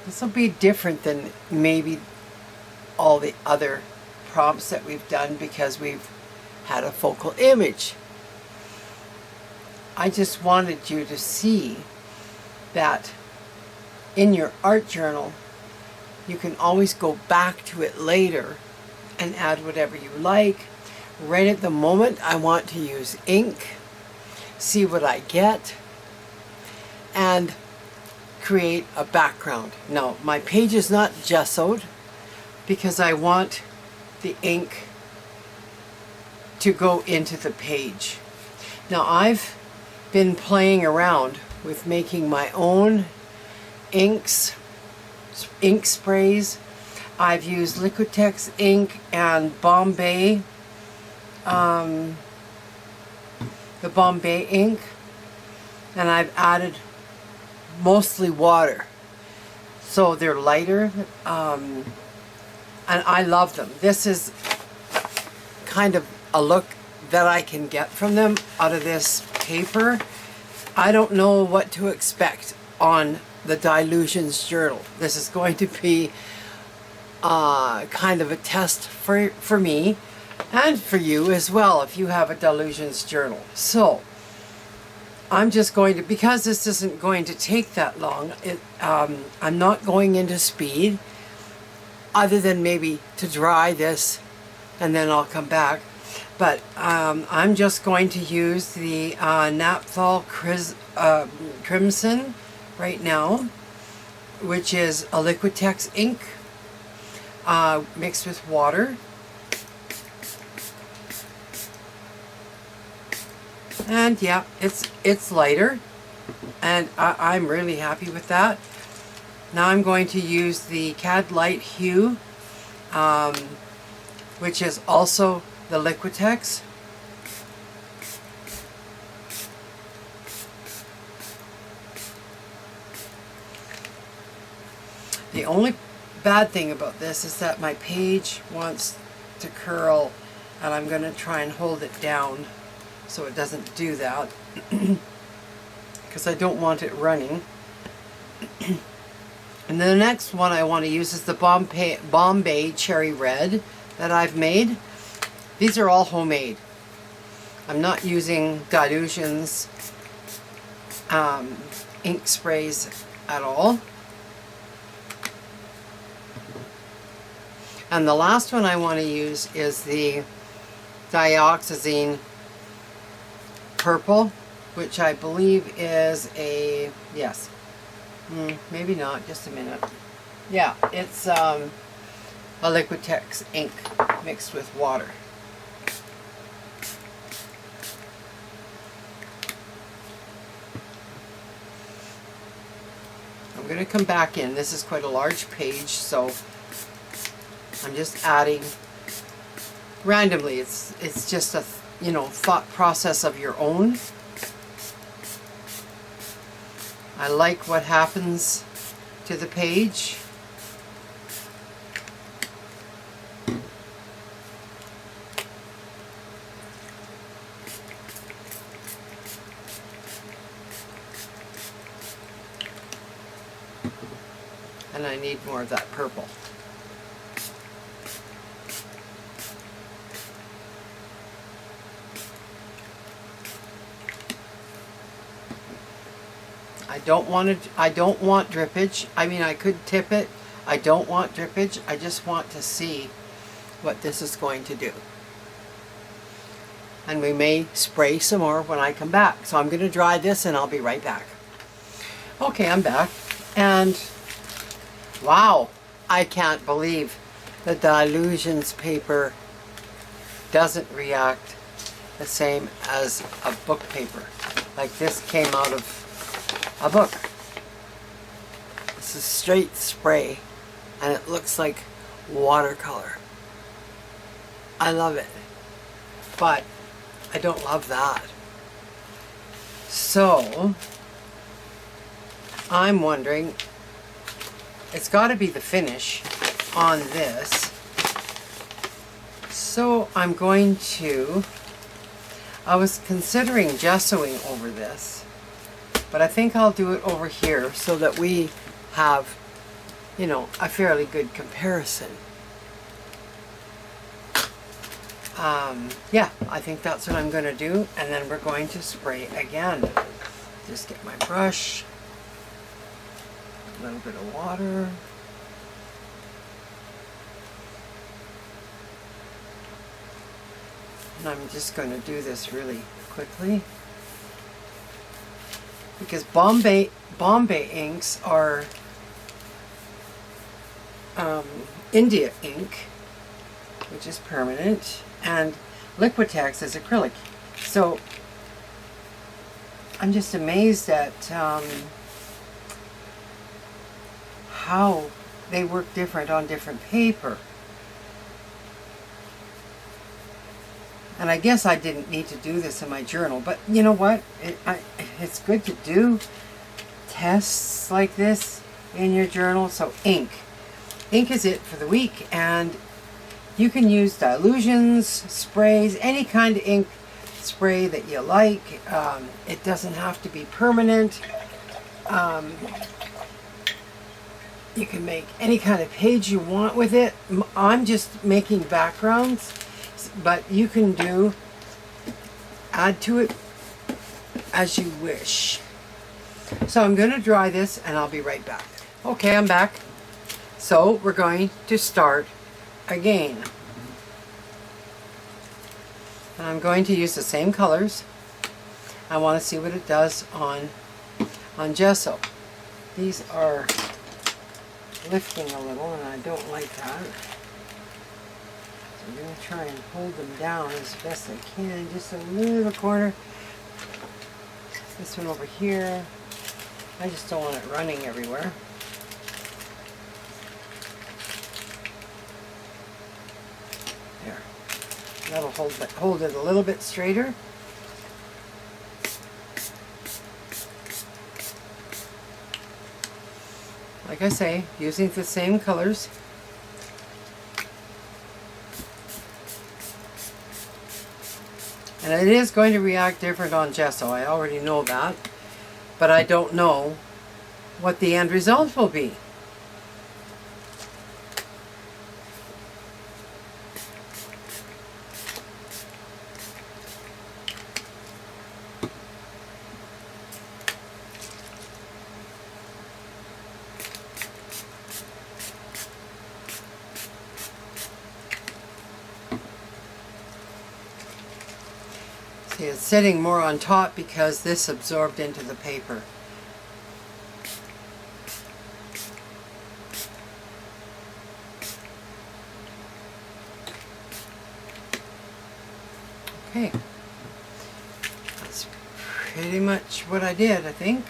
This will be different than maybe all the other prompts that we've done because we've had a focal image. I just wanted you to see that in your art journal, you can always go back to it later and add whatever you like. Right at the moment, I want to use ink, see what I get, and create a background. Now, my page is not gessoed because I want the ink to go into the page. Now, I've been playing around with making my own inks, ink sprays. I've used Liquitex ink and Bombay, the Bombay ink, and I've added mostly water, so they're lighter, and I love them. This is kind of a look that I can get from them out of this paper. I don't know what to expect on the Dilutions journal. This is going to be kind of a test for me and for you as well if you have a Dilutions journal. So I'm just going to, because this isn't going to take that long, I'm not going into speed other than maybe to dry this and then I'll come back. But I'm just going to use the Naphthol Crimson right now, which is a Liquitex ink mixed with water. And yeah, it's lighter, and I'm really happy with that. Now I'm going to use the Cad Light Hue, which is also the Liquitex. The only bad thing about this is that my page wants to curl, and I'm going to try and hold it down so it doesn't do that because I don't want it running. And the next one I want to use is the Bombay Cherry Red that I've made. These are all homemade. I'm not using Dilutions ink sprays at all. And the last one I want to use is the Dioxazine Purple, which I believe is a, yes, maybe not, just a minute. Yeah, it's a Liquitex ink mixed with water. I'm going to come back in. This is quite a large page, so I'm just adding randomly. It's just a thought process of your own. I like what happens to the page. And I need more of that purple. I don't want drippage. I mean, I could tip it. I don't want drippage. I just want to see what this is going to do. And we may spray some more when I come back. So I'm going to dry this and I'll be right back. Okay, I'm back. And wow, I can't believe the Dilutions paper doesn't react the same as a book paper. Like this came out of a book. This is straight spray and it looks like watercolor. I love it, but I don't love that. So I'm wondering, it's got to be the finish on this. So I'm going to, I was considering gessoing over this, but I think I'll do it over here so that we have you know, a fairly good comparison. Yeah, I think that's what I'm going to do, and then we're going to spray again. Just get my brush, a little bit of water. And I'm just going to do this really quickly, because Bombay inks are India ink, which is permanent, and Liquitex is acrylic. So I'm just amazed at how they work different on different paper. And I guess I didn't need to do this in my journal, but you know what? It's good to do tests like this in your journal. So ink is it for the week, and you can use dilutions, sprays, any kind of ink spray that you like. It doesn't have to be permanent. You can make any kind of page you want with it. I'm just making backgrounds, but you can add to it as you wish. So I'm going to dry this and I'll be right back. Okay, I'm back. So we're going to start again. And I'm going to use the same colors. I want to see what it does on gesso. These are lifting a little and I don't like that. I'm going to try and hold them down as best I can. Just a little corner. This one over here. I just don't want it running everywhere. There. That'll hold it a little bit straighter. Like I say, using the same colors. And it is going to react different on gesso. I already know that. But I don't know what the end result will be. See, it's sitting more on top because this absorbed into the paper. Okay, that's pretty much what I did, I think.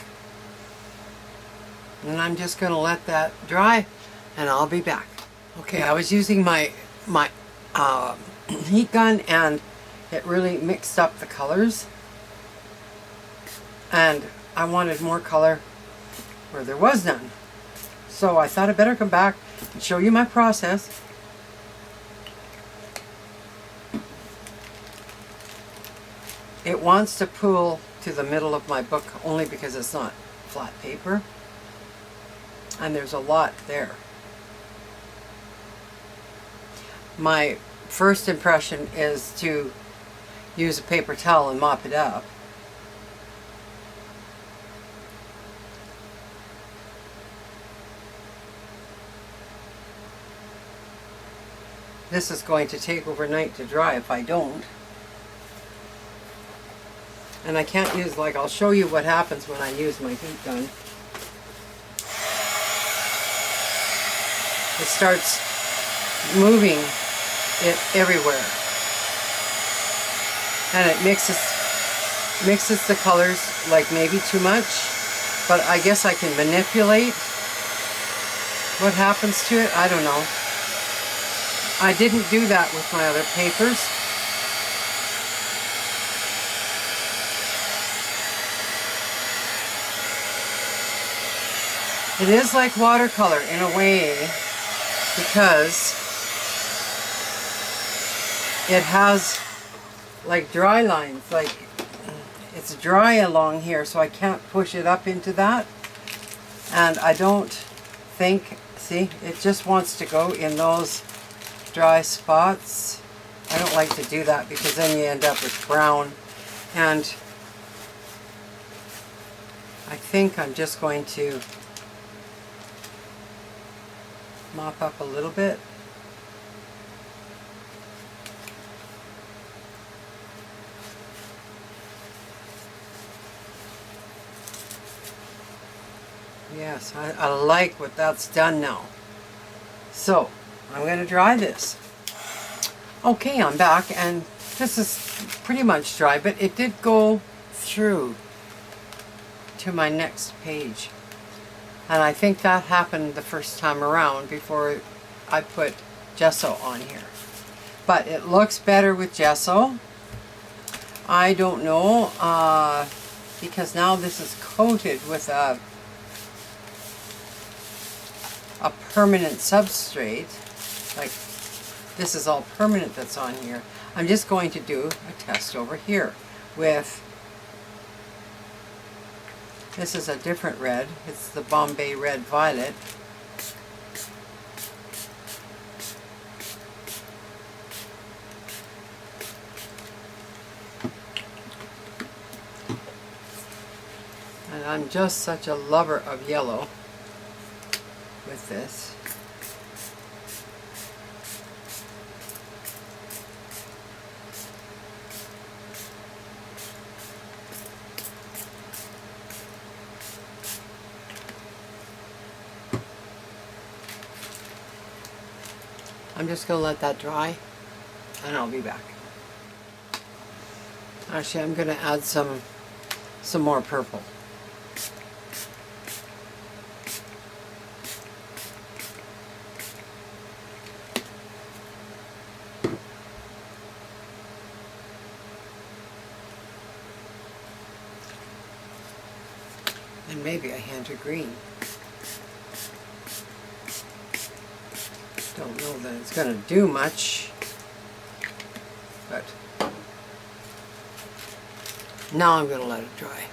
And I'm just going to let that dry and I'll be back. Okay, I was using my heat gun and it really mixed up the colors, and I wanted more color where there was none. So I thought I'd better come back and show you my process. It wants to pool to the middle of my book only because it's not flat paper, and there's a lot there. My first impression is to use a paper towel and mop it up. This is going to take overnight to dry if I don't. And I can't use, like, I'll show you what happens when I use my heat gun. It starts moving it everywhere. And it mixes the colors like maybe too much, but I guess I can manipulate what happens to it. I don't know. I didn't do that with my other papers. It is like watercolor in a way because it has like dry lines, like it's dry along here, so I can't push it up into that, and I don't think See, it just wants to go in those dry spots. I don't like to do that because then you end up with brown. And I think I'm just going to mop up a little bit. Yes, I like what that's done now. So, I'm going to dry this. Okay, I'm back, and this is pretty much dry, but it did go through to my next page. And I think that happened the first time around before I put gesso on here. But it looks better with gesso. I don't know, because now this is coated with a permanent substrate, like this is all permanent that's on here. I'm just going to do a test over here with, this is a different red, it's the Bombay Red Violet. And I'm just such a lover of yellow with this. I'm just going to let that dry and I'll be back. Actually, I'm going to add some more purple. And maybe a hint of green. Don't know that it's going to do much, but now I'm going to let it dry.